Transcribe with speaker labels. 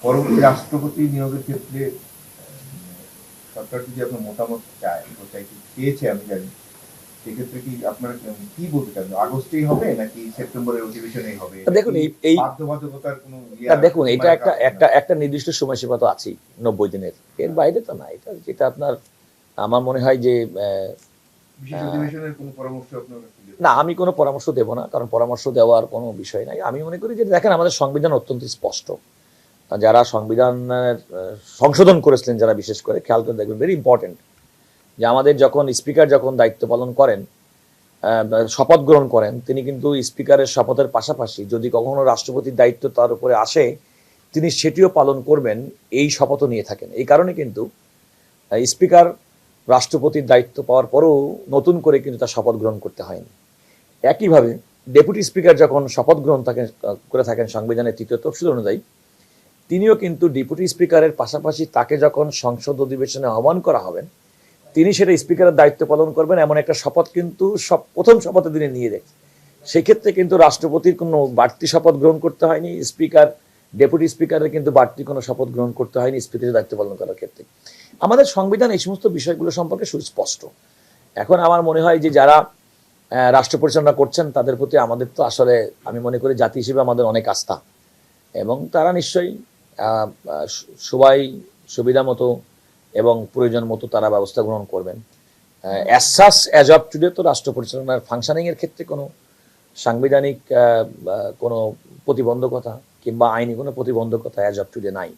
Speaker 1: পরবর্তী রাষ্ট্রপতি নিয়োগের ক্ষেত্রে সরকার যদি আপনার মতামত চায়, চেয়েছে আমি জানি, সেক্ষেত্রে কি আপনারা কি বলতে চান? আগস্টেই হবে নাকি সেপ্টেম্বরের অধিবেশনেই হবে?
Speaker 2: দেখুন এই
Speaker 1: বাধ্যবাধকতার কোনো
Speaker 2: দেখুন এটা একটা একটা একটা নির্দিষ্ট সময়সীমা তো আছেই 90 দিনের, এর বাইরে তো না। এটা যেটা আপনার আমার মনে হয় যে
Speaker 1: বিশেষ অধিবেশনের কোনো পরামর্শ আপনার কাছে?
Speaker 2: না, আমি কোনো পরামর্শ দেব না, কারণ পরামর্শ দেওয়ার কোনো বিষয় নাই। আমি মনে করি যে দেখেন আমাদের সংবিধান অত্যন্ত স্পষ্ট। যারা সংবিধানের সংশোধন করেছিলেন, যারা বিশেষ করে খেয়াল করে দেখবেন, ভেরি ইম্পর্টেন্ট, যে আমাদের যখন স্পিকার যখন দায়িত্ব পালন করেন, শপথ গ্রহণ করেন, তিনি কিন্তু স্পিকারের শপথের পাশাপাশি যদি কখনো রাষ্ট্রপতির দায়িত্ব তার উপরে আসে, তিনি সেটিও পালন করবেন, এই শপথও নিয়ে থাকেন। এই কারণে কিন্তু স্পিকার রাষ্ট্রপতির দায়িত্ব পাওয়ার পরেও নতুন করে কিন্তু তার শপথ গ্রহণ করতে হয়নি। একইভাবে ডেপুটি স্পিকার যখন শপথ গ্রহণ করে থাকেন সংবিধানের ৩য় তফসিল অনুযায়ী, তিনিও কিন্তু ডেপুটি স্পিকারের পাশাপাশি তাকে যখন সংসদ অধিবেশনে আহ্বান করা হবেন, তিনি সেটা স্পিকারের দায়িত্ব পালন করবেন, এমন একটা শপথ কিন্তু প্রথম শপথে তিনি নিয়ে রেখেছেন। সেক্ষেত্রে কিন্তু রাষ্ট্রপতির কোনো বাড়তি শপথ গ্রহণ করতে হয়নি, ডেপুটি স্পিকারের কিন্তু বাড়তি কোনো শপথ গ্রহণ করতে হয়নি স্পিকারের দায়িত্ব পালন করার ক্ষেত্রে। আমাদের সংবিধান এই সমস্ত বিষয়গুলো সম্পর্কে সুস্পষ্ট। এখন আমার মনে হয় যে যারা রাষ্ট্র পরিচালনা করছেন তাদের প্রতি আমাদের তো আসলে আমি মনে করি জাতি হিসেবে আমাদের অনেক আস্থা, এবং তারা নিশ্চয়ই সবাই সুবিধা মতো এবং প্রয়োজন মতো তারা ব্যবস্থা গ্রহণ করবেন। অ্যাজ অফ টুডে তো রাষ্ট্র পরিচালনার ফাংশনিংয়ের ক্ষেত্রে কোনো সাংবিধানিক কোনো প্রতিবন্ধকতা কিংবা আইনি কোনো প্রতিবন্ধকতা অ্যাজ অফ টুডে নাই।